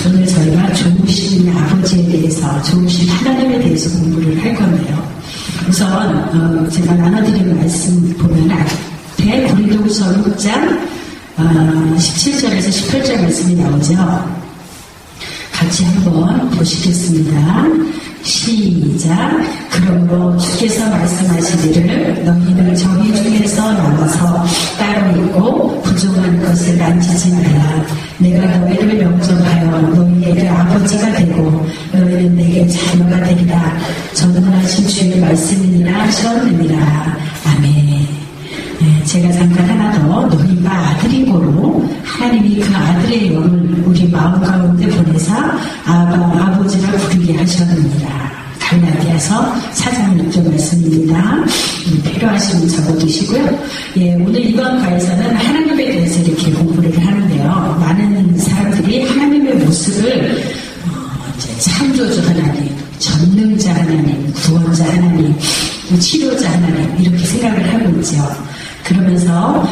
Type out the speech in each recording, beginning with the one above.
오늘 저희가 좋으신 아버지에 대해서, 좋으신 하나님에 대해서 공부를 할 건데요. 우선 제가 나눠드린 말씀 보면 고린도후서 6장 17절에서 18절 말씀이 나오죠. 같이 한번 보시겠습니다. 시작. 그러므로 주께서 말씀하시기를 너희는 저희 중에서 나와서 따로 있고 부족한 것을 만지지 말라. 내가 너희를 영접하여 너희에게 아버지가 되고 너희는 내게 자녀가 되리라. 전능하신 주의 말씀이니라 하셨느니라. 아멘. 제가 잠깐 하나 더, 너희가 아들이고로 하나님이 그 아들의 영을 우리 마음 가운데 보내사 아버지라 부르게 하셨느니라. 갈라디아서 4장 6절 말씀입니다. 필요하시면 적어두시고요. 오늘 이번 과에서는 하나님에 대해서 이렇게 공부를 하는데요. 많은 사람들이 하나님의 모습을 창조주 하나님, 전능자 하나님, 구원자 하나님, 치료자 하나님 이렇게 생각을 하고 있죠. 그러면서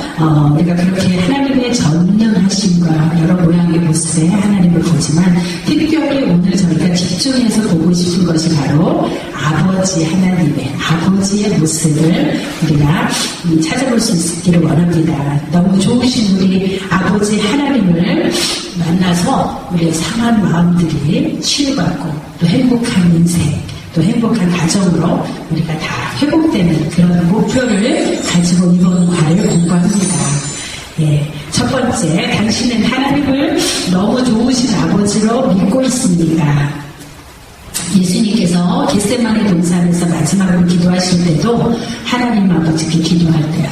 우리가 그렇게 하나님의 전능하심과 여러 모양의 모습에 하나님을 보지만 특별히 오늘 저희가 집중해서 보고 싶은 것이 바로 아버지 하나님의 아버지의 모습을 우리가 찾아볼 수 있기를 원합니다. 너무 좋으신 우리 아버지 하나님을 만나서 우리의 상한 마음들이 치유받고 또 행복한 인생, 또 행복한 가정으로 우리가 다 회복되는 그런 목표를 가지고 이번 과를 공부합니다. 첫 번째, 당신은 하나님을 너무 좋으신 아버지로 믿고 있습니다. 예수님께서 겟세마네 동산에서 마지막으로 기도하실 때도 하나님 아버지께 기도할 때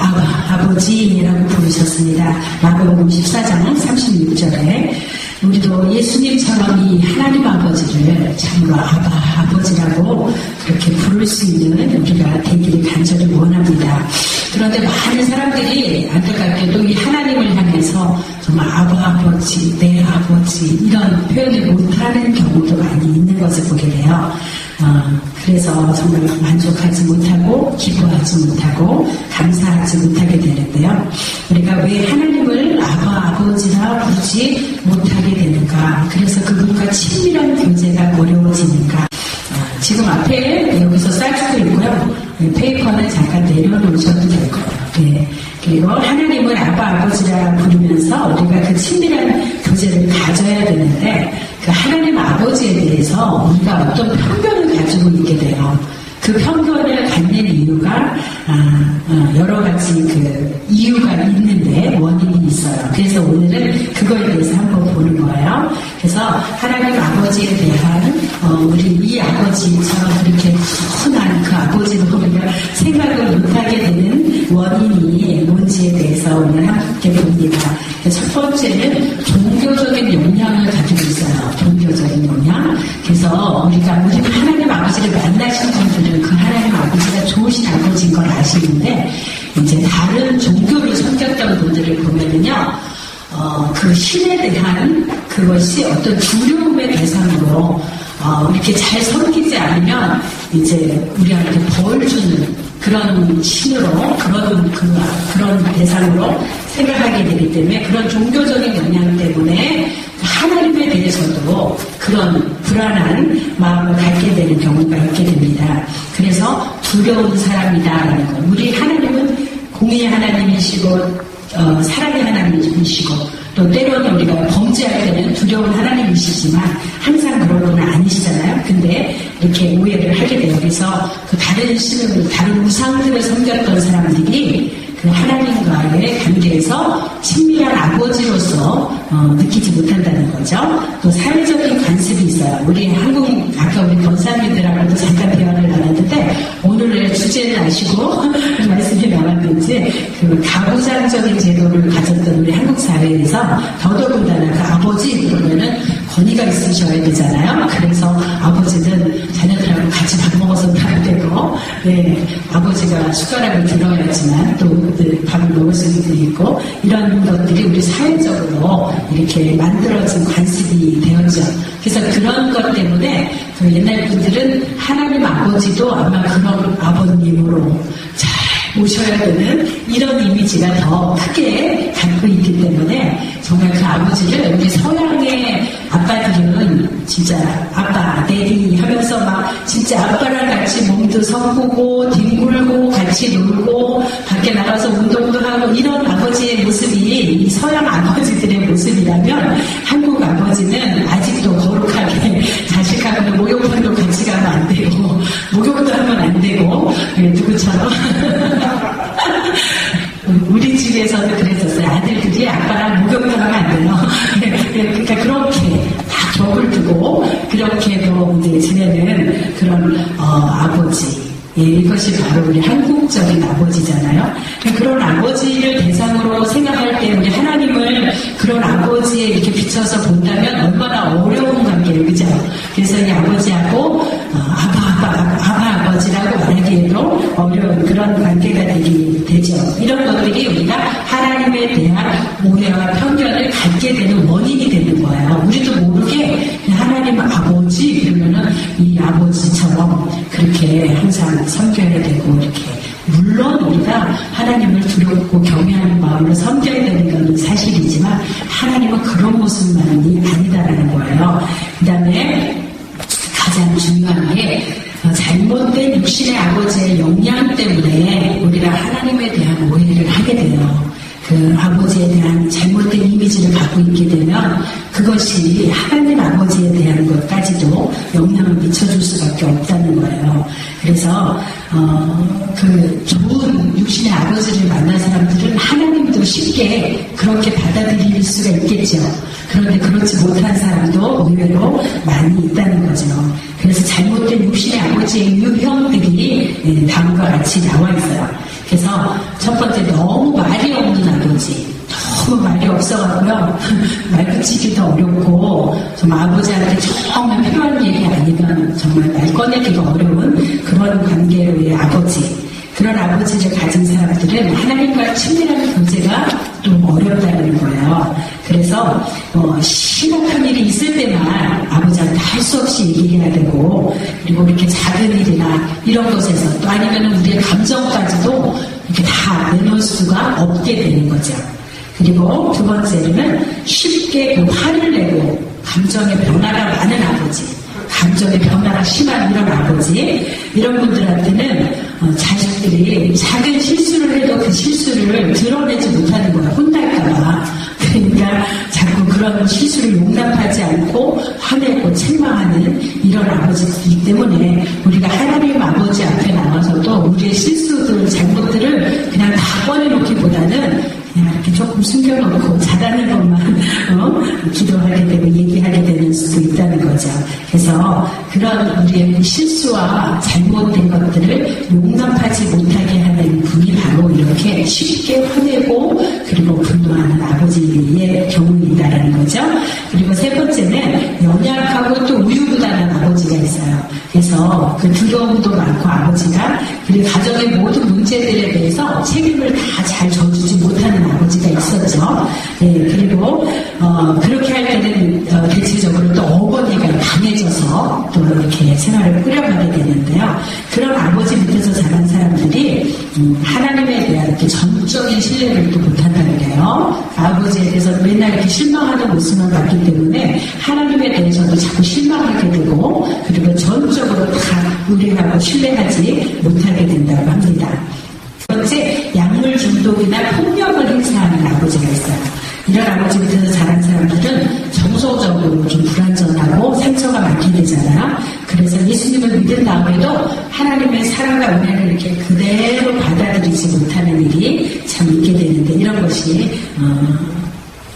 아버지라고 부르셨습니다. 마가복음 14장 36절에 우리도 예수님처럼 이 하나님 아버지를 참으로 아버지라고 그렇게 부를 수 있는 우리가 되기를 간절히 원합니다. 그런데 많은 사람들이 안타깝게도 이 하나님을 향해서 정말 아버지, 내 아버지 이런 표현을 못하는 경우도 많이 있는 것을 보게 돼요. 그래서 정말 만족하지 못하고 기뻐하지 못하고 감사하지 못하게 되는데요. 우리가 왜 하나님을 아버지라 부르지 못하게 되는가? 그래서 그분과 친밀한 교제가 어려워지는가? 지금 앞에 여기서 쌀주도 있고요. 페이퍼는 잠깐 내려놓으셔도 될 거예요. 그리고 하나님을 아버지라 부르면서 우리가 그 친밀한 교제를 가져야 되는데 그 하나님 아버지에 대해서 우리가 어떤 편견을 가지고 있게 돼요. 그 편견을 갖는 이유가 여러 가지 그 이유가 있는데 원인이 있어요. 그래서 오늘은 그거에 대해서 한번 보는 거예요. 그래서 하나님 아버지에 대한 우리 이 아버지처럼 그렇게 흔한 그 아버지를 우리가 생각을 못하게 되는 원인이 뭔지에 대해서 오늘 함께 봅니다. 첫 번째는 종교적인 영향을 가지고 있어요. 종교적인 영향. 그래서 우리 하나님 아버지를 만나신 분들은 그 하나님 아버지가 좋으신 아버지인 걸 아시는데 이제 다른 종교를 섬겼던 분들을 보면은요, 그 신에 대한 그것이 어떤 두려움의 대상으로 이렇게 잘 섬기지 않으면 이제 우리한테 벌 주는 그런 신으로 그런 대상으로 생각하게 되기 때문에 그런 종교적인 영향 때문에 하나님에 대해서도 그런 불안한 마음을 갖게 되는 경우가 있게 됩니다. 그래서 두려운 사람이다라는 것. 우리 하나님은 공의의 하나님이시고 사랑의 하나님이시고 또 때로는 우리가 범죄할 때는 두려운 하나님이시지만 항상 그런 건 아니시잖아요. 근데 이렇게 오해를 하게 돼요. 그래서 그 다른 우상들을 섬겼던 사람들이 그 하나님과의 관계에서 친밀한 아버지로서 느끼지 못한다는 거죠. 또 사회적인 관습이 있어요. 우리 아까 우리 권사님들하고도 잠깐 대화를 나눴는데 오늘의 주제는 아시고 말씀이 나왔는지 그 가부장적인 제도를 가졌던 우리 한국 사회에서 더더군다나 그 아버지 그러면은 권위가 있으셔야 되잖아요. 그래서 아버지는 자녀들하고 같이 밥 먹어서 밥 되고, 아버지가 숟가락을 들어야지만 또 밥을 먹을 수도 있고, 이런 것들이 우리 사회적으로 이렇게 만들어진 관습이 되었죠. 그래서 그런 것 때문에 그 옛날 분들은 하나님 아버지도 아마 그런 아버님으로 잘 모셔야 되는 이런 이미지가 더 크게 갖고 있기 때문에 정말 그 아버지를 우리 서양의 아빠들은 진짜 아빠, 데디 하면서 막 진짜 아빠랑 같이 몸도 섞고 뒹굴고 같이 놀고 밖에 나가서 운동도 하고 이런 아버지의 모습이 이 서양 아버지들의 모습이라면 한국 아버지는 아직도 거룩하게 자식하고는 목욕탕도 같이 가면 안 되고 목욕도 하면 안 되고 누구처럼 우리 집에서도 그랬었어요. 아들들이 아빠랑 목욕도 하면 안 돼요. 그러니까 그렇게 다 격을 두고 그렇게도 이제 지내는 그런 아버지. 예, 이것이 바로 우리 한국적인 아버지잖아요. 그런 아버지를 대상으로 생각할 때 우리 하나님을 그런 아버지에 이렇게 비춰서 본다면 얼마나 어려운 관계예요. 그죠? 그래서 이 아버지하고 아버지라고 말하기에도 어려운 그런 관계가 되죠. 이런 것들이 우리가 하나님에 대한 오해와 편견을 갖게 되는 원인이 되는 거예요. 우리도 모르게 하나님 아버지 그러면은 이 아버지처럼 그렇게 항상 섬겨야 되고 이렇게 물론 우리가 하나님을 두렵고 경외하는 마음으로 섬겨야 되는 건 사실이지만 하나님은 그런 모습만이 아니다라는 거예요. 그 다음에 가장 중요한 게 잘못된 육신의 아버지의 영향 때문에 우리가 하나님에 대한 오해를 하게 돼요. 그 아버지에 대한 잘못된 이미지를 갖고 있게 되면 그것이 하나님 아버지에 대한 것까지도 영향을 미쳐줄 수밖에 없다는 거예요. 그래서 그 좋은 육신의 아버지를 만난 사람들은 하나님도 쉽게 그렇게 받아들일 수가 있겠죠. 그런데 그렇지 못한 사람도 의외로 많이 있다는 거죠. 그래서 잘못된 육신의 아버지의 유형들이 다음과 같이 나와 있어요. 그래서 첫 번째 너무 말이 없는 아버지. 너무 말이 없어가고요. 말 붙이기도 어렵고 정말 아버지한테 정말 필요한 얘기 아니면 정말 말 꺼내기가 어려운 그런 관계의 아버지. 그런 아버지를 가진 사람들은 하나님과 친밀한 교제가 좀 어렵다는 거예요. 그래서 심각한 일이 있을 때만 아버지한테 할 수 없이 얘기해야 되고 그리고 이렇게 작은 일이나 이런 것에서 또 아니면 우리의 감정까지도 이렇게 다 내놓을 수가 없게 되는 거죠. 그리고 두 번째는 쉽게 그 화를 내고 감정의 변화가 많은 아버지. 감정의 변화가 심한 이런 아버지 이런 분들한테는 자식들이 작은 실수를 해도 그 실수를 드러내지 못하는 거야. 혼날까봐. 그러니까 자꾸 그런 실수를 용납하지 않고 화내고 책망하는 이런 아버지이기 때문에 우리가 하나님 아버지 앞에 나와서도 우리의 실수들 잘못들을 그냥 다 꺼내놓기보다는 그냥 이렇게 조금 숨겨놓고 잘하는 것만 기도하게 되고 얘기하게 되는 수도 있다는 거죠. 그래서 그런 우리의 실수와 잘못된 것들을 용납하지 못하게 하는 분이 바로 이렇게 쉽게 화내고 그리고 분노하는 아버지의 경우이다라는 거죠. 그리고 세 번째는 연약하고 또 우유부단한 아버지가 있어요. 그래서 그 두려움도 많고 아버지가 그리고 가정의 모든 문제들에 대해서 책임을 다 잘 져주지 못하는 아버지가 있었죠. 네, 그리고 그렇게 할 때는 대체적으로 또 어머니가 강해져서 또 이렇게 생활을 꾸려가게 되는데요. 그런 아버지 밑에서 자란 사람들이 하나님에 대한 이렇게 전적인 신뢰를 또 못한다는 거예요. 아버지에 대해서 맨날 이렇게 실망하는 모습만 봤기 때문에 하나님에 대해서도 자꾸 실망하게 되고 그리고 전적으로 다 의뢰하고 신뢰하지 못하게 된다고 합니다. 첫 번째, 약물 중독이나 폭력을 행사하는 아버지가 있어요. 이런 아버지 밑에서 자란 사람들은 정서적으로 좀 불안정하고 상처가 많게 되잖아요. 그래서 예수님을 믿은 다음에도 하나님의 사랑과 은혜를 이렇게 그대로 받아들이지 못하는 일이 참 있게 되는데 이런 것이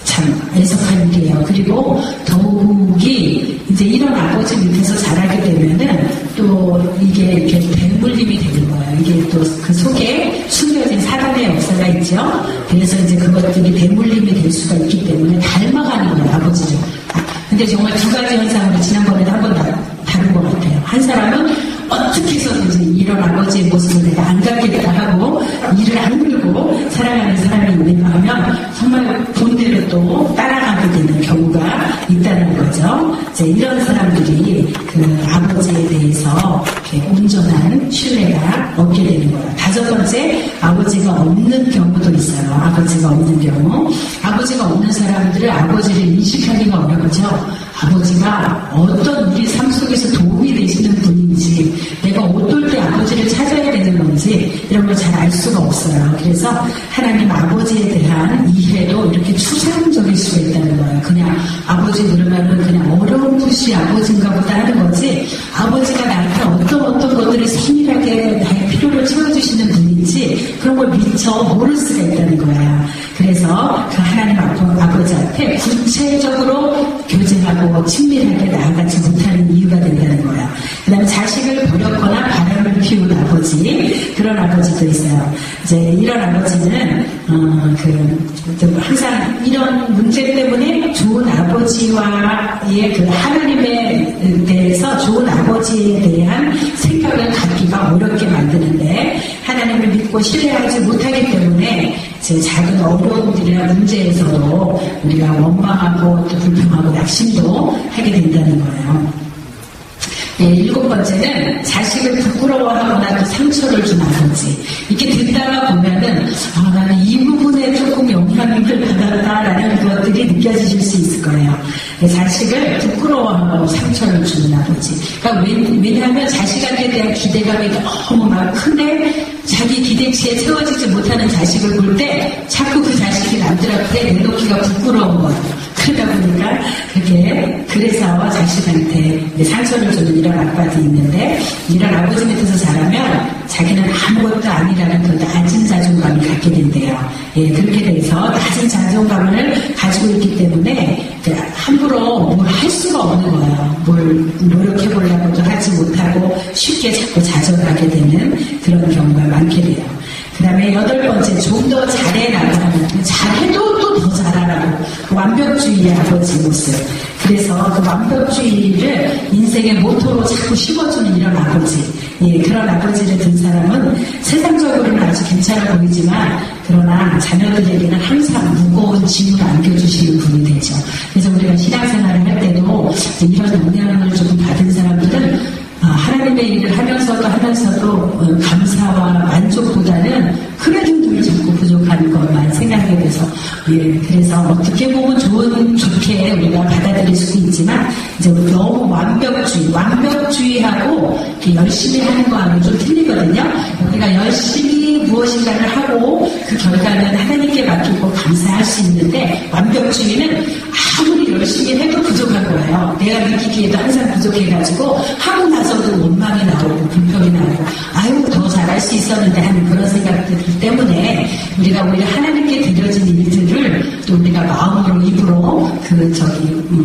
참 애석한 일이에요. 그리고 더욱이 이제 이런 아버지 밑에서 자라게 되면은 또 이게 이렇게 배물림이 되는 거예요. 이게 또 그 속에 숨겨진 사단의 역사가 있죠. 그래서 이제 그것들이 배물림이 될 수가 있기 때문에 닮아가는 거예요, 아버지를. 근데 정말 두 가지 현상으로 지난번에도 한번 다룬 것 같아요. 한 사람은 어떻게 해서든지 이런 아버지의 모습을 내가 안 갖겠다 하고 이를 악물고 살아가는 사람이 있는가 하면 정말 본대로 또 따라가게 되는 경우가 있다는 거죠. 이제 이런 사람들이 그 아버지에 대해서 이렇게 온전한 신뢰가 얻게 되는 거예요. 다섯 번째, 아버지가 없는 경우도 있어요. 아버지가 없는 경우. 있거든요. 아버지가 없는 사람들은 아버지를 인식하기가 어렵죠. 아버지가 어떤 우리 삶 속에서 도움이 되시는 분인지, 내가 어떨 때 아버지를 찾아야 되는 건지 이런 걸 잘 알 수가 없어요. 그래서 하나님 아버지에 대한 이해도 이렇게 추상적일 수가 있다는 거예요. 그냥 아버지 그러면은 그냥 어려운 분이 아버지인가 보다 하는 거지, 아버지가 나한테 어떤 것들을 세밀하게 나의 필요를 채워주시는 분인지 그런 걸 미처 모를 수가 있다는 거예요. 그래서 그 하나님 아버지 앞에 구체적으로 교제하고 친밀하게 나아가지 못하는 이유가 된다는 거예요. 그 다음에 자식을 버렸거나 바람을 피운 아버지, 그런 아버지도 있어요. 이제 이런 아버지는 항상 이런 문제 때문에 좋은 아버지와의 그 하나님에 대해서 좋은 아버지에 대한 생각을 갖기가 어렵게 만드는데, 하나님을 믿고 신뢰하지 못하기 때문에 제 작은 어려움들이나 문제에서도 우리가 원망하고 또 불평하고 낙심도 하게 된다는 거예요. 네, 7번째는 자식을 부끄러워하거나 또 상처를 준 아버지. 이렇게 듣다가 보면은 나는 이 부분에 조금 영향을 받았다라는 것들이 느껴지실 수 있을 거예요. 네, 자식을 부끄러워하고 상처를 주는 아버지. 그러니까 왜냐하면 자식한테 대한 기대감이 너무 막 큰데 자기 기대치에 채워지지 못하는 자식을 볼 때 자꾸 그 자식이 남들 앞에 내놓기가 부끄러운 거예요. 그러다 보니까 그래서 자식한테 상처를 주는 이런 아빠도 있는데, 이런 아버지 밑에서 자라면 자기는 아무것도 아니라는 그 낮은 자존감을 갖게 된대요. 예, 그렇게 돼서 낮은 자존감을 가지고 있기 때문에 함부로 뭘 할 수가 없는 거예요. 뭘 노력해보려고도 하지 못하고 쉽게 자꾸 좌절하게 되는 그런 경우가 많게 돼요. 그 다음에 8번째, 좀 더 잘해나가는, 잘해도 또 더 잘하라고, 완벽주의의 아버지 모습. 그래서 그 완벽주의를 인생의 모토로 자꾸 씹어주는 이런 아버지. 예, 그런 아버지를 둔 사람은 세상적으로는 아주 괜찮아 보이지만, 그러나 자녀들에게는 항상 무거운 짐을 안겨주시는 분이 되죠. 그래서 우리가 신앙생활을 할 때도 이런 영향을 조금 받은 사람들은 하나님의 일을 하면서도 감사와 만족보다는 그래도 늘 자꾸 부족한 것만 생각하게 돼서, 예, 그래서 어떻게 보면 좋게 우리가 받아들일 수도 있지만, 이제 너무 완벽주의하고 열심히 하는 거하고 좀 틀리거든요. 우리가 열심히 무엇인가를 하고 그 결과는 하나님께 맡기고 감사할 수 있는데, 완벽주의는 아무리 열심히 해도 부족한 거예요. 내가 느끼기에도 항상 부족해가지고 하고 나서도 원망이 나오고 불평이 나오고 더 잘할 수 있었는데 하는 그런 생각들 때문에 우리가 오히려 하나님께 드려진 일들을 또 우리가 마음으로 입으로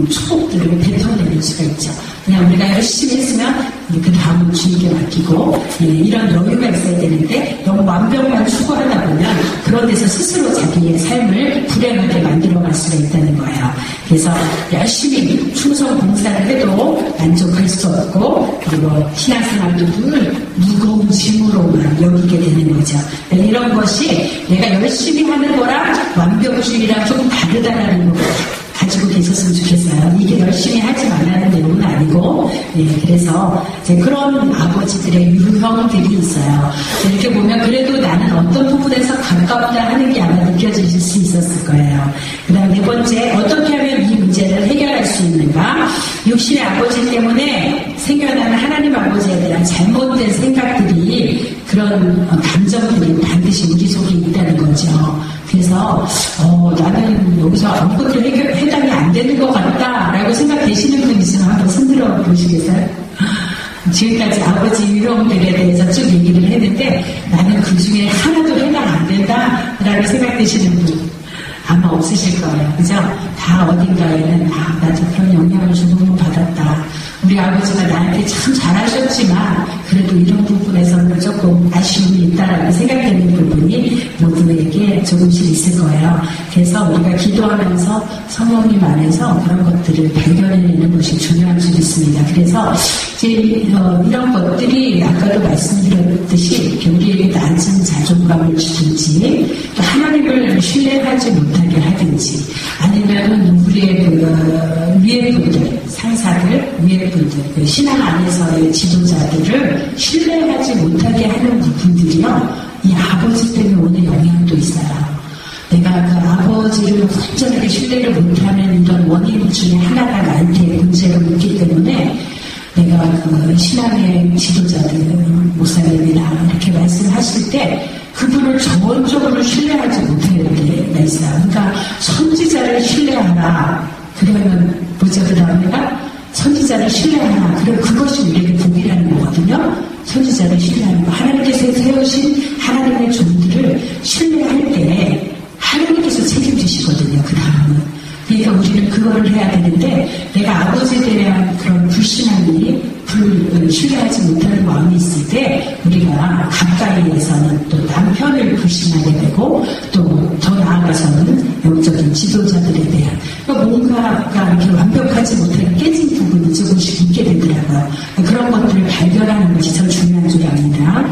축복들을 뱉어내는 수가 있죠. 그냥 우리가 열심히 했으면 그 다음은 주님께 맡기고, 예, 이런 여유가 있어야 되는데 너무 완벽만 추구하다 보면 그런 데서 스스로 자기의 삶을 불행하게 만들어갈 수가 있다는 거예요. 그래서 열심히 충성 봉사를 해도 만족할 수 없고, 그리고 신앙생활도 늘 무거운 짐으로만 여기게 되는 거죠. 이런 것이 내가 열심히 하는 거랑 완벽주의랑 조금 다르다라는 거 가지고 계셨으면 좋겠어요. 이게 열심히 하지 말라는 내용은 아니고, 예, 그래서 이제 그런 아버지들의 유형들이 있어요. 이렇게 보면 그래도 나는 어떤 부분에서 가깝다 하는 게 아마 느껴지실 수 있었을 거예요. 그 다음 4번째, 어떻게 하면 이 문제를 해결할 수 있는가? 육신의 아버지 때문에 생겨나는 하나님 아버지에 대한 잘못된 생각들이, 그런 감정들이 반드시 우리 속에 있다는 거죠. 그래서 나는 여기서 아무것도 해당이 안 되는 것 같다라고 생각되시는 분 있으면 한번 손들어 보시겠어요? 지금까지 아버지 유형들에 대해서 쭉 얘기를 했는데 나는 그 중에 하나도 해당 안 된다라고 생각되시는 분 아마 없으실 거예요. 그죠? 다 어딘가에는 나도 그런 영향을 조금 받았다. 우리 아버지가 나한테 참 잘하셨지만 그래도 이런 부분에서는 조금 아쉬움이 있다라고 생각되는 부분이 모두에게 조금씩 있을 거예요. 그래서 우리가 기도하면서 성령님 안에서 그런 것들을 발견해내는 것이 중요한 줄 있습니다. 그래서 이제 이런 것들이 아까도 말씀드렸듯이 우리에게 낮은 자존감을 주든지 또 하나님을 신뢰하지 못하게 하든지 아니면 우리의 위에 분들, 상사들, 위에 분들, 신앙 안에서의 지도자들을 신뢰하지 못하게 하는 부분들이요, 이 아버지 때문에 오는 영향도 있어요. 내가 그 아버지를 완전하게 신뢰를 못하는 이런 원인 중에 하나가 나한테 문제가 있기 때문에 내가 그 신앙의 지도자들, 목사님이나 이렇게 말씀하실 때 그분을 전적으로 신뢰하지 못할 때가 있어요. 그러니까 선지자를 신뢰하라. 그러면 뭐죠? 그 다음에가 선지자를 신뢰하라. 그럼 그것이 우리에게 복이라는 거거든요. 선지자를 신뢰하는 거. 하나님께서 세우신 하나님의 종들을 신뢰할 때 하나님께서 책임지시거든요. 그 다음은. 그러니까 우리는 그거를 해야 되는데 내가 아버지에 대한 그런 불신함이 신뢰하지 못하는 마음이 있을 때 우리가 가까이에서는 또 남편을 불신하게 되고 또 더 나아가서는 영적인 지도자들에 대한 그러니까 뭔가가 이렇게 완벽하지 못하게 깨진 부분이 조금씩 있게 되더라고요. 그런 것들을 발견하는 것이 참 중요한 줄 압니다.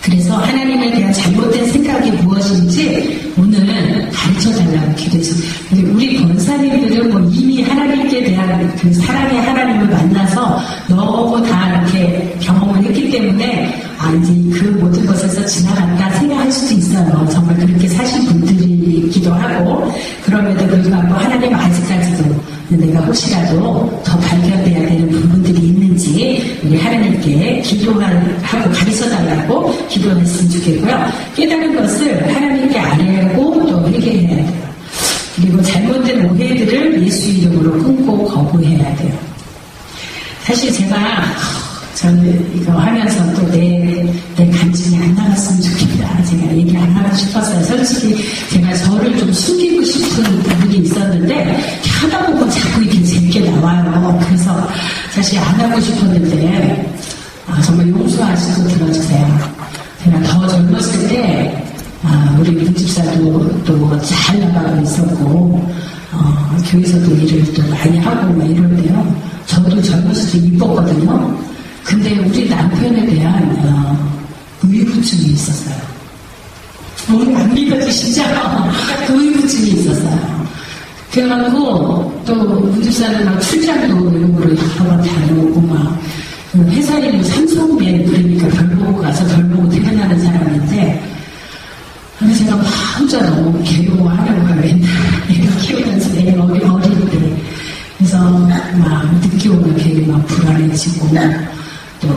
그래서 하나님에 대한 잘못된 생각이 무엇인지 오늘 가르쳐달라고 기도해서 우리 권사님들은 뭐 이미 하나님께 대한 그 사랑의 하나님을 만나서 너무 다 이렇게 경험을 했기 때문에 이제 그 모든 것에서 지나갔다 생각할 수도 있어요. 정말 그렇게 사신 분들이 있기도 하고 그럼에도 불구하고 하나님 아직까지도 내가 혹시라도 더 발견돼야 되는 부분들이 있는지 우리 하나님께 기도하고 가르쳐달라고 기도했으면 좋겠고요. 깨달은 것을 하나님께 알고 또 회개해야 돼요. 그리고 잘못된 오해들을 예수 이름으로 끊고 거부해야 돼요. 사실 저는 이거 하면서 또 내 감정이 안 나갔으면 좋겠다. 제가 얘기 안 하고 싶었어요. 솔직히 제가 저를 좀 숨기고 싶은 부분이 있었는데 하다 보면 자꾸 이렇게 재밌게 나와요. 그래서 사실 안 하고 싶었는데 정말 용서하시고 들어주세요. 제가 더 젊었을 때 우리 문집사도 또 잘 나가고 있었고 교회에서도 일을 또 많이 하고 막 이런데요. 저도 젊었을 때 이뻤거든요. 근데 우리 남편에 대한 의구증이 있었어요. 오늘 안 믿어지시죠? 그 의구증이 있었어요. 그래가지고 또 문집사는 막 출장도 외국으로 여러 번 다녀오고 막 회사 일도 삼성맨 그러니까 별 보고 가서 별 보고 퇴근하는 사람인데 근데 제가 막 혼자 너무 괴로워하려고 맨날 애가 키우면서 애 어릴 때 그래서 막 늦게 오면 괜히 막 불안해지고 또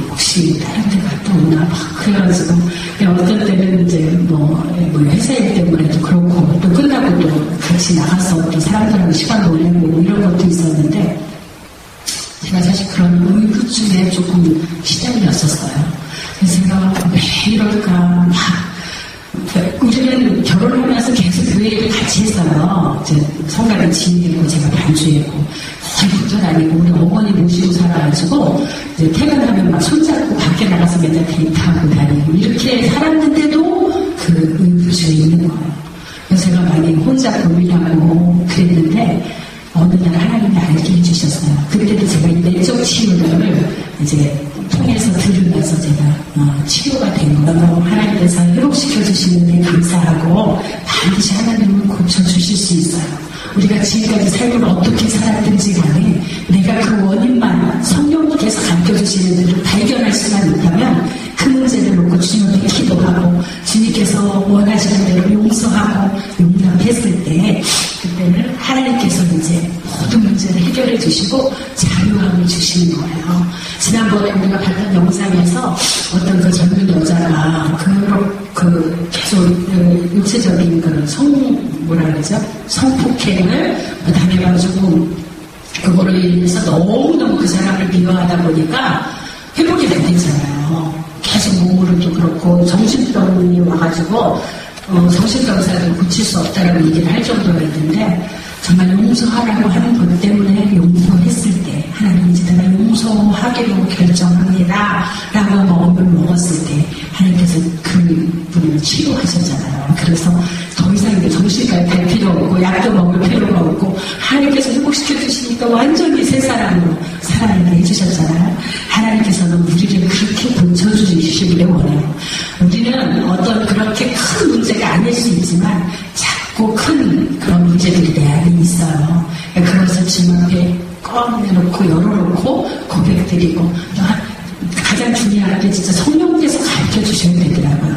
혹시 다른 데 갔다 오나 막 그래가지고 어떤 때는 이제 뭐 회사 일 때문에도 그렇고 또 끝나고 또 같이 나가서 또 사람들하고 시간 보내고 이런 것도 있었는데 제가 사실 그런 의구증에 조금 시달렸었어요. 그래서 제가 왜 이럴까 막 우리는 결혼하면서 계속 교회를 같이 했어요. 이제 성가대 지인이고 제가 반주했고 거의 부전 아니고 우리 어머니 모시고 살아가지고 이제 퇴근하면 막 손잡고 밖에 나가서 맨날 데이트하고 다니고 이렇게 살았는데도 그 의구증이 있는 거예요. 그래서 제가 많이 혼자 고민하고 그랬는데 어느 날 하나님이 알게 해주셨어요. 그때도 제가 내적 치유를 이제 통해서 들으면서 제가 치료가 된 거예요. 하나님께서 회복시켜 주시는데 감사하고 반드시 하나님은 고쳐주실 수 있어요. 우리가 지금까지 삶을 어떻게 살았든지 간에 내가 그 원인만 성령께서 가르쳐주시는 데를 발견할 수만 있다면 그 문제를 놓고 주님께 기도하고 주님께서 원하시는 대로 용서하고 용납했을 때 그때는 하나님께서 이제 모든 문제를 해결해 주시고 자유함을 주시는 거예요. 지난번에 우리가 봤던 영상에서 어떤 그 젊은 여자가 계속 육체적인 그런 성폭행을 당해가지고 그거로 인해서 너무너무 그 사람을 미워하다 보니까 회복이 안 되잖아요. 계속 몸으로도 그렇고 정신병이 와가지고 정신병사도 고칠 수 없다라고 얘기를 할 정도가 있는데 정말 용서하라고 하는 것 때문에 용서했을 때 하나님 이제 내가 용서하기로 결정합니다 라고 마음을 먹었을 때 하나님께서 그 분을 치료하셨잖아요. 그래서 더 이상 정신과에 갈 필요 없고 약도 먹을 필요가 없고 하나님께서 회복시켜 주시니까 완전히 새 사람으로 살아내게 해주셨잖아요. 하나님께서는 우리를 그렇게 고쳐주시기를 원해요. 우리는 어떤 그렇게 큰 문제가 아닐 수 있지만 작고 큰 그런 문제들이 내 안에 있어요. 그것을 주님 앞에 꺼내놓고 열어놓고 고백드리고 가장 중요한 게 진짜 성령께서 가르쳐 주셔야 되더라고요.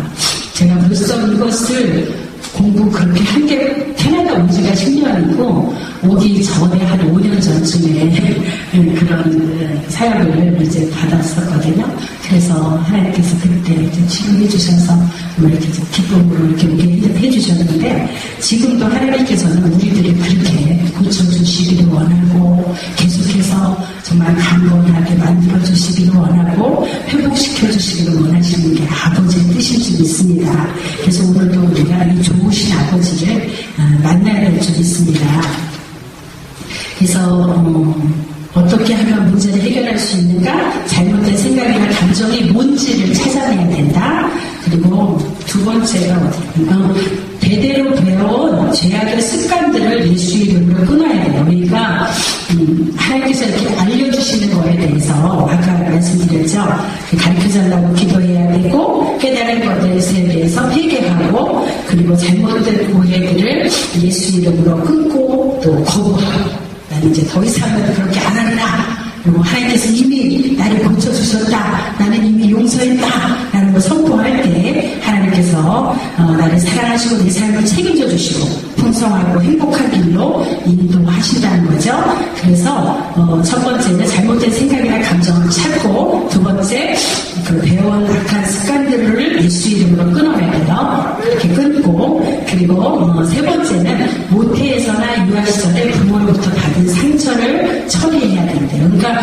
제가 벌써 이것을 공부 그렇게 한 게 캐나다 온 지가 10년이고 오기 전에 한 5년 전쯤에 그런 사역을 이제 받았었거든요. 그래서 하나님께서 그때 이제 치료해 주셔서 이렇게 기쁨으로 이렇게 오게 해 주셨는데 지금도 하나님께서는 우리들이 그렇게 고쳐주시기를 원하고 계속해서 정말 강건하게 만들어주시기를 원하고 회복시켜주시기를 원하시는 게 아버지의 뜻인 줄 믿습니다. 그래서 오늘도 우리가 이 좋으신 아버지를 만나야 될 줄 믿습니다. 그래서 어떻게 하면 문제를 해결할 수 있는가? 잘못된 생각이나 감정이 뭔지를 찾아내야 된다. 그리고 두 번째가 대대로 배워온 죄악의 습관들을 예수 이름으로 끊어야 돼요. 그러니까 하나님께서 이렇게 알려주시는 거에 대해서 아까 말씀드렸죠. 가르쳐달라고 기도해야 되고 깨달은 것에 대해서 회개하고 그리고 잘못된 오해들을 예수 이름으로 끊고 또 거부하고 나는 이제 더 이상은 그렇게 안 한다. 그리고 하나님께서 이미 나를 고쳐주셨다. 나는 이미 용서했다. 라는 걸 선포할 때 하나님께서 나를 사랑하시고 내 삶을 책임져 주시고 풍성하고 행복한 길로 인도하신다는 거죠. 그래서 첫 번째는 잘못된 생각이나 감정을 찾고 두 번째 그 배워온 악한 습관들을 예수 이름으로 끊어야 돼요. 이렇게 끊고 그리고 세 번째는 모태에서나 유아 시절에 부모로부터 받은 상처를 처리해야 된대요. 그러니까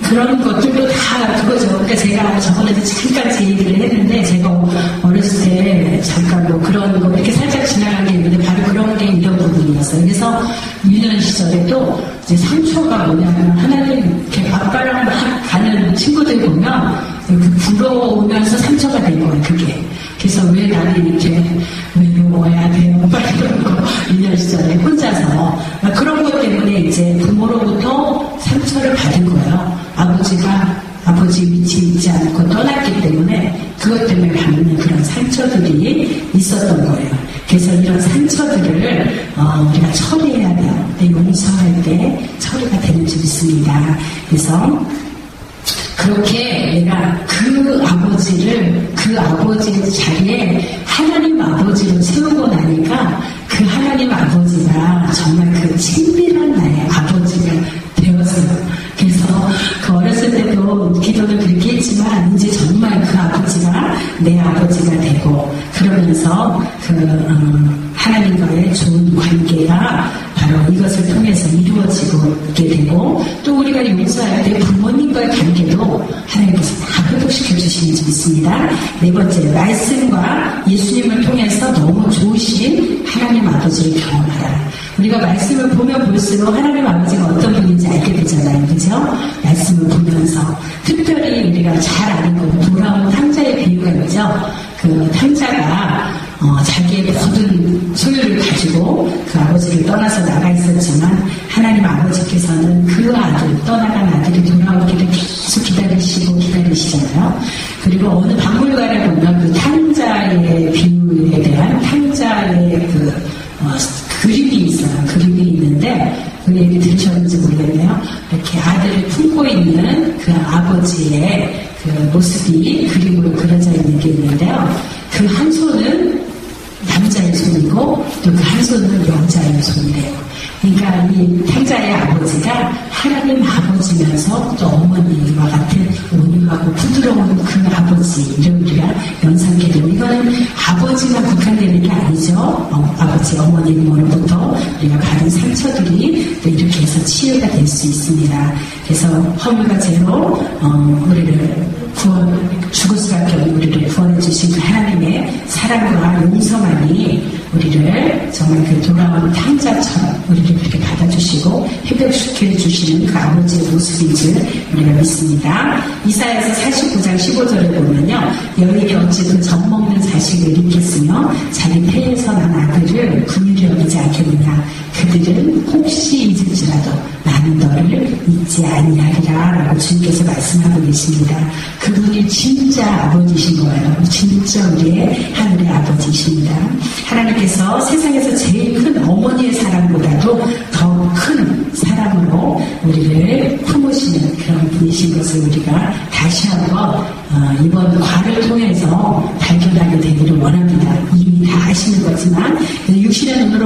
그런 것들도 다 그거죠. 그러니까 제가 저번에도 잠깐 제 얘기를 했는데 제가 어렸을 때 잠깐 뭐 그런 거 이렇게 살짝 지나간 게 있는데 바로 그런 게 이런 부분이었어요. 그래서 유년 시절에도 이제 상처가 뭐냐면 하나님 이렇게 아빠랑 막 가는 친구들 보면 그 부러우면서 상처가 된 거예요. 그게. 그래서 왜 나는 이렇게 외로워야 돼요? 막 이런 거 유년 시절에 혼자서 그런 것 때문에 이제 부모로부터 상처를 받은 거예요. 아버지 위치에 있지 않고 떠났기 때문에 그것 때문에 받는 그런 상처들이 있었던 거예요. 그래서 이런 상처들을 우리가 처리해야 돼요. 용서할 때 처리가 되는 줄 믿습니다. 그래서 그렇게 내가 그 아버지의 자리에 하나님 아버지로 세우고 나니까 그 하나님 아버지가 정말 그 친밀한 나의 아버지가 되었어요. 그래서 그 어렸을 때도 기도를 그렇게 했지만 이제 정말 그 아버지가 내 아버지가 되고 그러면서 하나님과의 좋은 관계가 바로 이것을 통해서 이루어지게 되고 또 우리가 용서할 때 부모님과의 관계도 하나님께서 다 회복시켜 주시는지 믿습니다. 네 번째, 말씀과 예수님을 통해서 너무 좋으신 하나님 아버지를 경험하라. 우리가 말씀을 보면 볼수록 하나님 아버지가 어떤 분인지 알게 되잖아요. 그죠? 말씀을 보면서 특별히 우리가 잘 아는 거 돌아온 탕자의 비유가 있죠. 그 탕자가 자기의 모든 소유를 가지고 그 아버지를 떠나서 나가 있었지만 하나님 아버지께서는 그 떠나간 아들이 돌아오기를 계속 기다리시잖아요. 그리고 어느 박물관에 보면 그 탕자의 비유에 대한 탕자의 그림이 있어요. 그림이 있는데 그 얘기 들으셨는지 모르겠네요. 이렇게 아들을 품고 있는 그 아버지의 그 모습이 그림으로 그려져 있는 게 있는데요. 그 한 손은 남자의 손이고 또 그 한 손은 여자의 손이래요. 그러니까 이 탕자의 아버지가 하나님 아버지면서 또 어머니와 같은 온유하고 부드러운 그 아버지를 우리가 연상하게 되고 이거는 아버지만 국한되는 게 아니죠. 아버지, 어머니로부터 우리가 받은 상처들이 또 이렇게 해서 치유가 될 수 있습니다. 그래서 허물과 죄로 우리를 죽을 수밖에 없는 우리를 구원해 주신 그 하나님의 사랑과 용서만이 우리를 정말 그 돌아온 탕자처럼 우리를 그렇게 받아주시고 회복시켜 주시는 그 아버지의 모습인 줄 우리가 믿습니다. 이사야서 49장 15절에 보면요. 여인이 어찌 그 젖먹는 자식을 잊겠으며 자기 폐에서 난 아들을 긍휼히 여기지 않겠느냐. 그들은 혹시 잊을지라도 나는 너를 잊지 아니하리라 라고 주님께서 말씀하고 계십니다. 그분이 진짜 아버지신 거예요. 진짜 우리의 하늘의 아버지십니다. 하나님께서 세상에서 제일 큰 어머니의 사랑보다도 더 큰 사랑으로 우리를 품으시는 그런 분이신 것을 우리가 다시 한번 이번 과를 통해서 발견하게 되기를 원합니다. 이미 다 아시는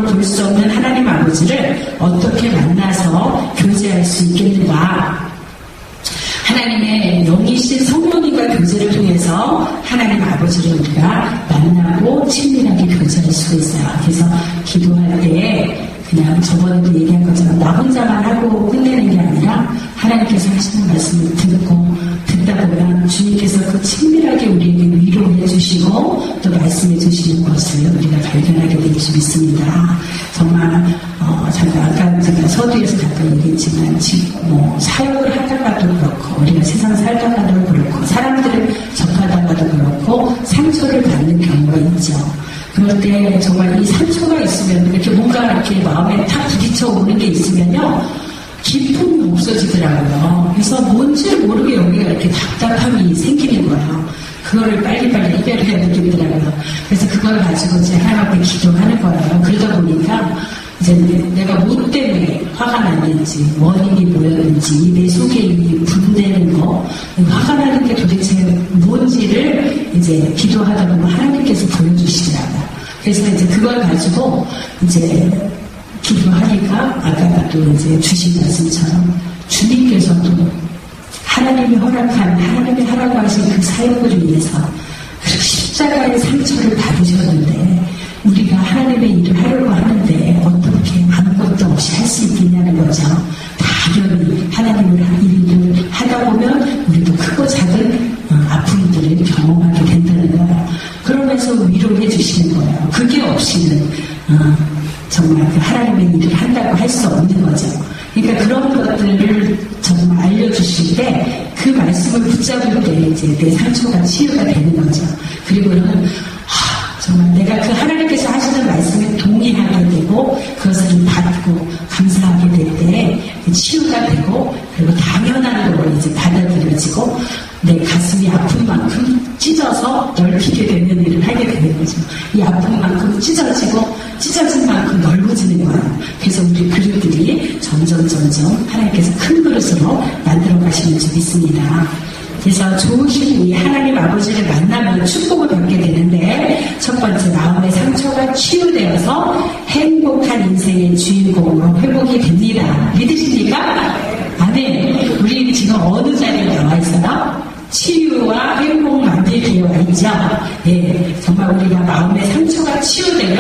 영으로 볼 수 없는 하나님 아버지를 어떻게 만나서 교제할 수 있겠는가? 하나님의 영이신 성령님과 교제를 통해서 하나님 아버지를 우리가 만나고 친밀하게 교제할 수가 있어요. 그래서 기도할 때 그냥 저번에도 얘기한 것처럼 나 혼자만 하고 끝내는 게 아니라 하나님께서 하시는 말씀을 듣다 보면 주님께서 그 친밀하게 우리에게 위로해 주시고 또 말씀해 주시는 것을 우리가 발견하게 될 수 있습니다. 정말 잠깐 아까 제가 서두에서 잠깐 얘기했지만 지금 사역을 하다가도 그렇고 우리가 세상 살다가도 그렇고 사람들을 접하다가도 그렇고 상처를 받는 경우가 있죠. 그럴 때 정말 이 상처가 있으면 이렇게 뭔가 이렇게 마음에 탁 부딪혀 오는 게 있으면요 기쁨이 없어지더라고요. 그래서 뭔지 모르게 여기가 이렇게 답답함이 생기는 거예요. 그거를 빨리빨리 해결해야 되겠더라고요. 그래서 그걸 가지고 이제 하나님 앞에 기도하는 거예요. 그러다 보니까 이제 내가 뭐 때문에 화가 났는지 원인이 뭐였는지 내 속에 이 분내는 거 화가 나는 게 도대체 뭔지를 이제 기도하다 보면 하나님께서 보여주시더라고요. 그래서 이제 그걸 가지고 이제 기도하니까 아까 또 이제 주신 말씀처럼 주님께서도 하나님이 허락한 하나님이 하라고 하신 그 사역을 위해서 십자가의 상처를 받으셨는데 우리가 하나님의 일을 하려고 하는데 어떻게 아무것도 없이 할 수 있겠냐는 거죠. 당연히 하나님의 일을 하다 보면 우리도 크고 작은 아픔들을 경험하게 된다는 거예요. 그러면서 위로해 주시는 거예요. 그게 없이는 정말 하나님의 일을 한다고 할 수 없는 거죠. 그러니까 그런 것들을 정말 알려주실 때 그 말씀을 붙잡을 때 이제 내 상처가 치유가 되는 거죠. 그리고는 정말 내가 그 하나님께서 하시는 말씀에 동의하게 되고 그것을 받고 감사하게 될 때 치유가 되고 그리고 당연한 걸로 이제 받아들여지고 내 가슴이 아픈 만큼 찢어서 넓히게 되는 일을 하게 되는 거죠. 이 아픈 만큼 찢어진 만큼 넓어지는 거예요. 그래서 우리 그릇들이 점점 하나님께서 큰 그릇으로 만들어 가시는 줄 믿습니다. 그래서 좋으신 이 하나님 아버지를 만나면 축복을 받게 되는데 첫 번째 마음의 상처가 치유되어서 행복한 인생의 주인공으로 회복이 됩니다. 믿으십니까? 아멘. 우리 지금 어느 자리에 나와 있어요? 치유와 행복 만들기에 와 있죠. 예, 정말 우리가 마음의 상처가 치유되면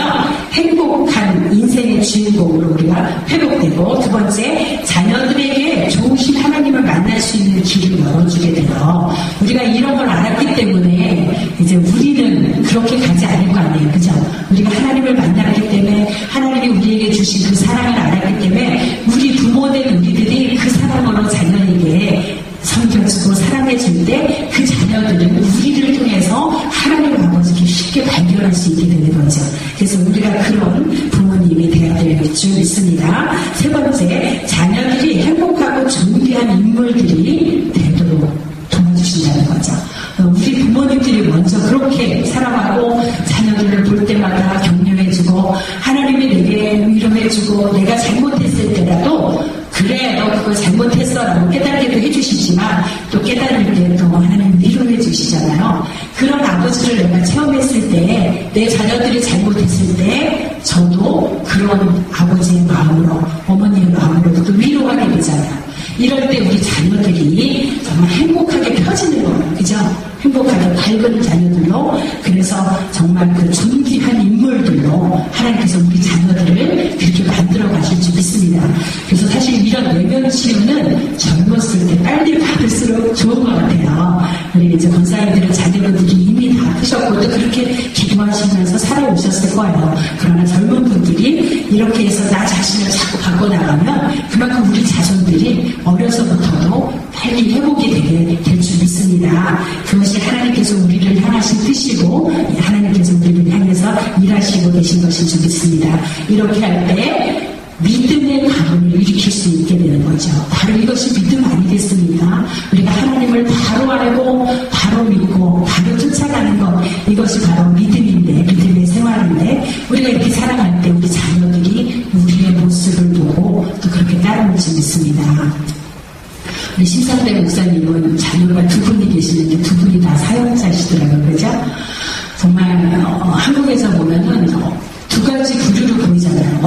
행복한 인생의 주인공으로 우리가 회복되고 두 번째 자녀들에게 좋으신 하나님을 만날 수 있는 길을 열어주게 돼요. 우리가 이런 걸 알았기 때문에 이제 우리는 그렇게 가지 않을 거 아니에요. 그죠? 우리가 하나님을 만났기 때문에 하나님이 우리에게 주신 그 사랑을 알았기 때문에 우리 부모된 우리들이 그 사랑으로 자녀에게 섬겨주고 사랑해줄 때 그 자녀들은 우리를 통해서 하나님 아버지를 쉽게 발견할 수 있게 되는 거죠. 그래서 우리가 그런 부모님이 되어야 될 줄 믿습니다. 세 번째, 자녀들이 행복하고 존귀한 인물들이 되도록 도와주신다는 거죠. 우리 부모님들이 먼저 그렇게 사랑하고 자녀들을 볼 때마다 격려해주고 하나님이 내게 위로해주고 내가 잘못했을 때라도 그래 너 그거 잘못했어 라고 깨닫게도 해주시지만 또 깨달을 때 또 하나님 위로해 주시잖아요. 그런 아버지를 내가 체험했을 때 내 자녀들이 잘못했을 때 저도 그런 아버지의 마음으로 어머니의 마음으로 또 위로하게 되잖아요. 이럴 때 우리 자녀들이 정말 행복하게 펴지는 거예요. 그죠? 행복하게 밝은 자녀들로 그래서 정말 그 존귀한 인물들로 하나님께서 우리 자녀들을 그렇게 만들어 가실 줄 믿습니다. 그래서 사실 이런 외면 치유는 젊었을 때 빨리 받을수록 좋은 것 같아요. 우리 이제 권사님들은 자녀분들이 이미 다 크셨고 또 그렇게 기도하시면서 살아오셨을 거예요. 그러나 젊은 분들이 이렇게 해서 나 자신을 자꾸 바꿔나가면 그만큼 우리 자손들이 어려서부터도 빨리 회복이 되게 될 줄 믿습니다. 그것이 하나님께서 우리를 향하신 뜻이고 하나님께서 우리를 향해서 일하시고 계신 것인 줄 믿습니다. 이렇게 할 때 믿음의 가문을 일으킬 수 있게 되는 거죠. 바로 이것이 믿음 아니겠습니까? 우리가 하나님을 바로 알고 바로 믿고 바로 쫓아가는 것 이것이 바로 믿음인데 믿음의 생활인데 우리가 이렇게 살아갈 때 우리 자녀들이 우리의 모습을 보고 또 그렇게 따라올 줄 믿습니다. 우리 심상대 목사님은 자녀가 두 분이 계시는데 두 분이 다 사역자시더라고요. 그죠? 정말 한국에서 보면은 두 가지 부류로 보이잖아요.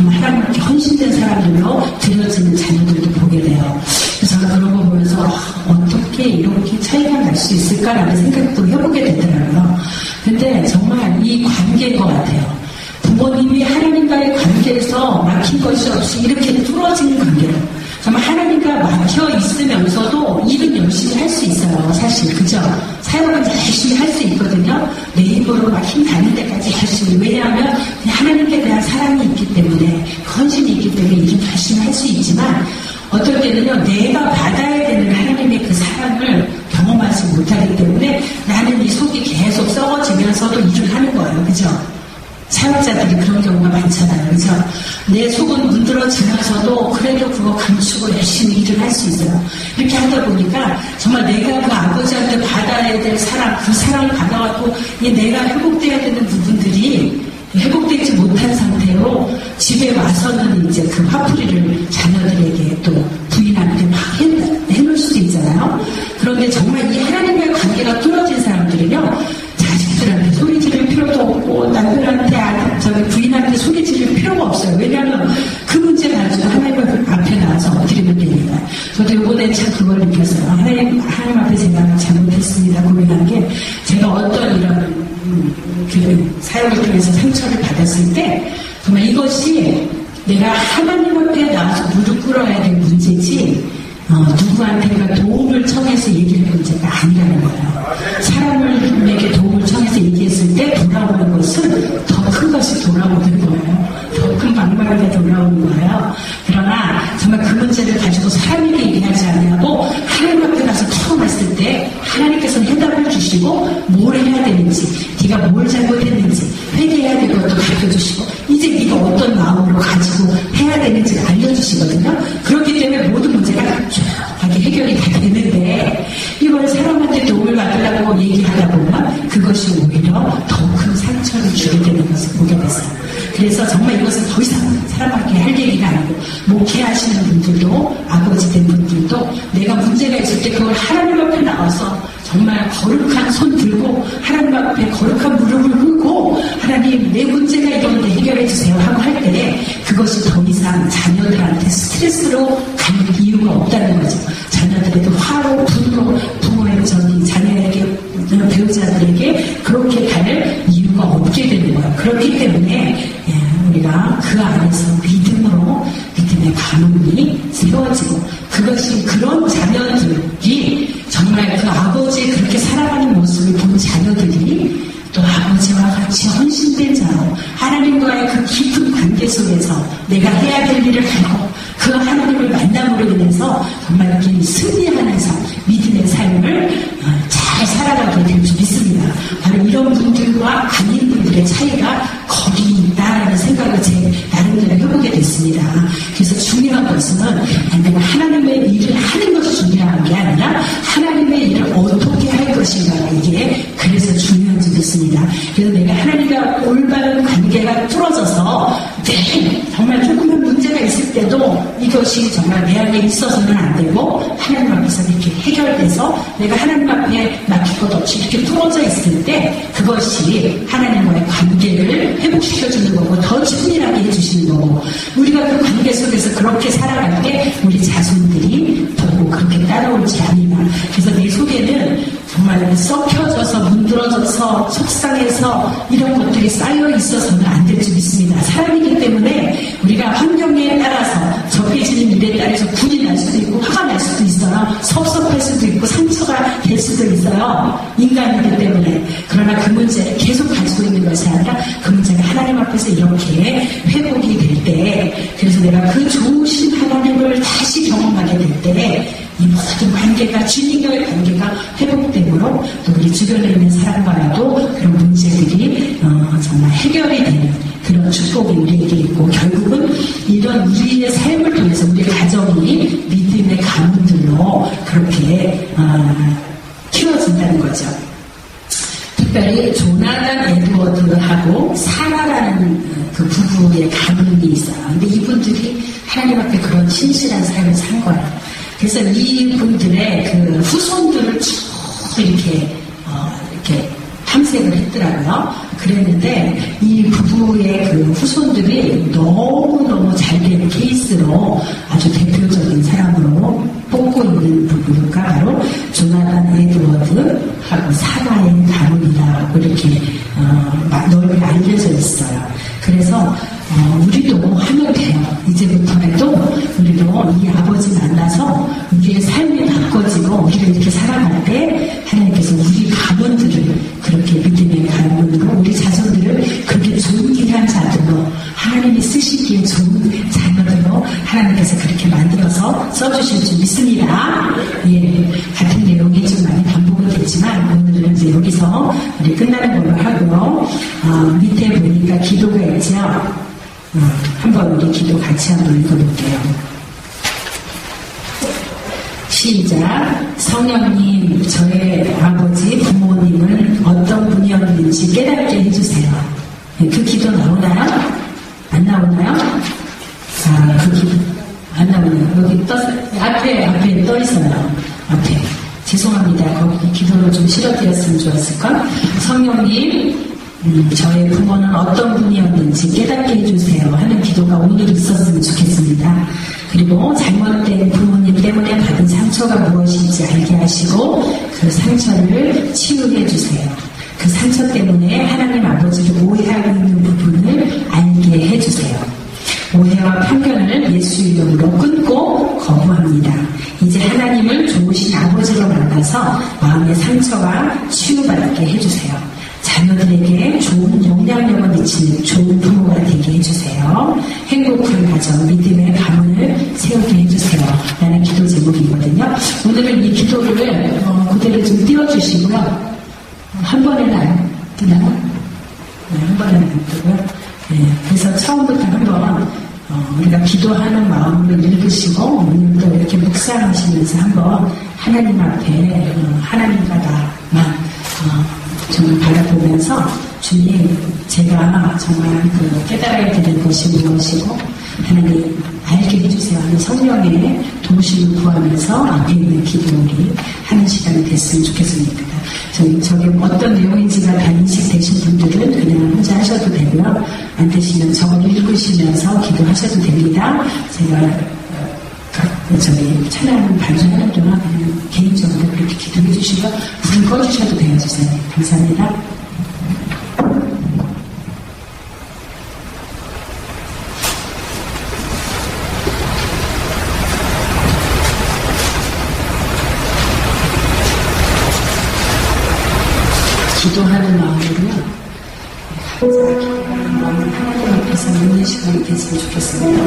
정말 하나님께 헌신된 사람들로 드려지는 자녀들도 보게 돼요. 그래서 저는 그런 거 보면서 어떻게 이렇게 차이가 날 수 있을까라는 생각도 해보게 되더라고요. 근데 정말 이 관계인 것 같아요. 부모님이 하나님과의 관계에서 막힌 것이 없이 이렇게 뚫어지는 관계로 정말 하나님과 막혀 있으면서도 일은 열심히 할 수 있어요. 사실 그죠? 사역은 열심히 할 수 있거든요. 내 입으로 막 힘 닿는 데까지 열심히. 왜냐하면 하나님께 대한 사랑이 있기 때문에 헌신이 있기 때문에 일은 열심히 할 수 있지만 어떨 때는요, 내가 받아야 되는 하나님의 그 사랑을 경험하지 못하기 때문에 나는 이 속이 계속 썩어지면서도 일을 하는 거예요. 그죠? 사역자들이 그런 경우가 많잖아요. 그죠? 내 속은 문드러지면서도 그래도 그거 감추고 열심히 일을 할 수 있어요. 이렇게 하다 보니까 정말 내가 그 아버지한테 받아야 될 사랑, 그 사랑을 받아갖고 내가 회복돼야 되는 부분들이 회복되지 못한 상태로 집에 와서는 이제 그 화풀이를 자녀들에게 또 부인한테 막 해놓을 수도 있잖아요. 그런데 정말 이 하나님과의 관계가 뚫어진 사람들은요, 자식들한테 소리 지를 필요도 없고 남편한테 부인한테 소리 지를 필요가 없어요. 왜냐하면 그 문제 가지고 하나님 앞에 나와서 엎드리면 되니까. 저도 이번에 참 그걸 느꼈어요. 하나님 앞에 제가 잘못했습니다 고민한 게, 제가 어떤 이런 그 사역을 통해서 상처를 받았을 때 정말 이것이 내가 하나님 앞에 나와서 무릎 꿇어야 될 문제지 누구한테가 도움을 청해서 얘기할 문제가 아니라는 거예요. 사람에게 도움을 청해서 얘기했을 때 돌아오는 것은 더 큰 것이 돌아오는 거예요. 더 큰 방망이가 돌아오는 거예요. 그러나 정말 그 문제를 가지고 사람에게 얘기하지 않냐고 하나님 앞에 가서 털어놨을 때 하나님께서 해답을 주시고 뭘 해야 되는지, 네가 뭘 잘못했는지, 회개해야 될 것도 가르쳐주시고 이제 네가 어떤 마음으로 가지고 해야 되는지를 알려주시거든요. 그렇기 때문에 모든 문제가 조용하게 해결이 다 되는데, 이걸 사람한테 도움을 받으려고 얘기하다 보면 그것이 오히려 더 큰 상처를 주게 되는 것을 보게 됐어요. 그래서 정말 이것은 더 이상 사람한테 할 얘기가 아니고, 목회하시는 분들도, 아버지 된 분들도 내가 문제가 있을 때 그걸 하나님 앞에 나와서 정말 거룩한 손 들고 하나님 앞에 거룩한 무릎을 꿇고 하나님 내 문제가 이런데 해결해 주세요 하고 할 때 그것이 더 이상 자녀들한테 스트레스로 갈 이유가 없다는 거죠. 자녀들에게 화로 분으로 부모의 자녀에게 배우자들에게 그렇게 갈 이유가 없게 되는 거예요. 그렇기 때문에 우리가 그 안에서 믿음의 가문이 세워지고, 그것이 그런 자녀들이 정말 그 아버지의 그렇게 살아가는 모습을 본 자녀들이 또 아버지와 같이 헌신된 자로 하나님과의 그 깊은 관계 속에서 내가 해야 될 일을 하고 그 하나님을 만남으로 인해서 정말 이렇게 승리하는 삶, 믿음의 삶을 잘 살아가게 될 줄 믿습니다. 바로 이런 분들과 아닌 분들의 차이가 거기 있다라는 생각을 제 나름대로 해보게 됐습니다. 그래서 중요한 것은 내가 하나님의 일을 하는 것이 중요한 게 아니라 하나님의 일을 어떻게 할 것인가, 이게 그래서 중요한지 믿습니다. 그래서 내가 하나님과 올바른 관계가 뚫어져서 정말 조금만 문제가 있을 때도 이것이 정말 내 안에 있어서는 안 되고 하나님 앞에서 이렇게 해결돼서 내가 하나님 앞에 막힐 것 없이 이렇게 뚫어져 있을 때 그것이 하나님과의 관계를 회복시켜주는 거고 더 친밀하게 해주시는 거고, 우리가 그 관계 속에서 그렇게 살아갈 때 우리 자손들이 보고 그렇게 따라올지 아니냐. 그래서 내 속에는 정말 썩혀져서 문드러져서 속상해서 이런 것들이 쌓여 있어서는 안 될 줄 믿습니다. 사람이기 때문에 우리가 환경에 따라서 접해지는 일에 따라서 분이 날 수도 있고 화가 날 수도 있어요. 섭섭할 수도 있고 상처가 될 수도 있어요. 인간이기 때문에. 그러나 그 문제를 계속 가지고 있는 것이 아니라 그 문제가 하나님 앞에서 이렇게 회복이 될 때, 그래서 내가 그 좋으신 하나님을 다시 경험하게 될 때 이 모든 관계가, 주님과의 관계가 회복되므로 또 우리 주변에 있는 사람과도 그런 문제들이 정말 해결이 되는 그런 축복이 우리에게 있고, 결국은 이런 우리의 삶을 통해서 우리 가정이 믿음의 가문들로 그렇게 키워진다는 거죠. 특별히 조나단 에드워드하고 사라라는 그 부부의 가문이 있어요. 근데 이분들이 하나님 앞에 그런 신실한 삶을 산 거예요. 그래서 이분들의 그 후손들을 쭉 이렇게 탐색을 했더라고요. 그랬는데 이 부부의 그 후손들이 너무너무 잘된 케이스로 아주 대표적인 사람으로 뽑고 있는 부부가 바로 조나단 에드워드하고 사라의 가문이라고 이렇게 널리 알려져 있어요. 그래서 우리도 하면 돼요. 이제부터라도 우리도 이 아버지 만나서 우리의 삶이 바꿔지고 우리가 이렇게 살아갈 때 하나님께서 우리 가문들을 그렇게 믿음의 가문으로 우리 자손들을 그렇게 좋은 귀한 자들로 하나님이 쓰시기에 좋은 자녀들로 하나님께서 그렇게 만들어서 써주실 줄 믿습니다. 예, 같은 내용이 좀 많이 반복은 되지만 오늘은 이제 여기서 우리 끝나는 걸로 하고요. 밑에 보니까 기도가 있죠. 한번 우리 기도 같이 한번 읽어볼게요. 시작. 성령님, 저의 아버지 부모님은 어떤 분이었는지 깨닫게 해주세요. 그 기도 나오나요? 안 나오나요? 그 기도 안 나오네요. 여기 앞에 떠 있어요. 앞에. 죄송합니다. 거기 기도를 좀 실어드렸으면 좋았을까? 성령님, 저의 부모는 어떤 분이었는지 깨닫게 해주세요 하는 기도가 오늘 있었으면 좋겠습니다. 그리고 잘못된 부모님 때문에 받은 상처가 무엇인지 알게 하시고 그 상처를 치유해 주세요. 그 상처 때문에 하나님 아버지를 오해하고 있는 부분을 알게 해주세요. 오해와 편견을 예수 이름으로 끊고 거부합니다. 이제 하나님을 좋으신 아버지로 만나서 마음의 상처와 치유받게 해주세요. 자녀들에게 좋은 영향력을 미치는 좋은 부모가 되게 해주세요. 행복한 가정, 믿음의 가문을 세우게 해주세요. 라는 기도 제목이거든요. 오늘은 이 기도를 그대로 좀 띄워주시고요. 한 번에는 안 뜨나요? 네, 한 번에는 안 뜨고요. 네, 그래서 처음부터 한번 우리가 기도하는 마음으로 읽으시고 오늘도 이렇게 묵상하시면서 한번 하나님 앞에 하나님과 나만 좀 바라보면서 주님, 제가 정말 그 깨달아야 되는 것이 무엇이고 하나님 알게 해주세요 하는 성령의 도우심을 구하면서 앞에 있는 기도를 하는 시간이 됐으면 좋겠습니다. 저게 어떤 내용인지가 다 인식되신 분들은 그냥 혼자 하셔도 되고요. 안 되시면 저걸 읽으시면서 기도하셔도 됩니다. 제가 찬양 반주하는 동안 그냥 개인적으로 그렇게 기도해 주시고 불을 꺼주셔도 돼요, 주세요. 감사합니다. 기도하는 마음으로요. 감사하게 기도하는 마음을 하나님 앞에서 있는 시간이 됐으면 좋겠습니다.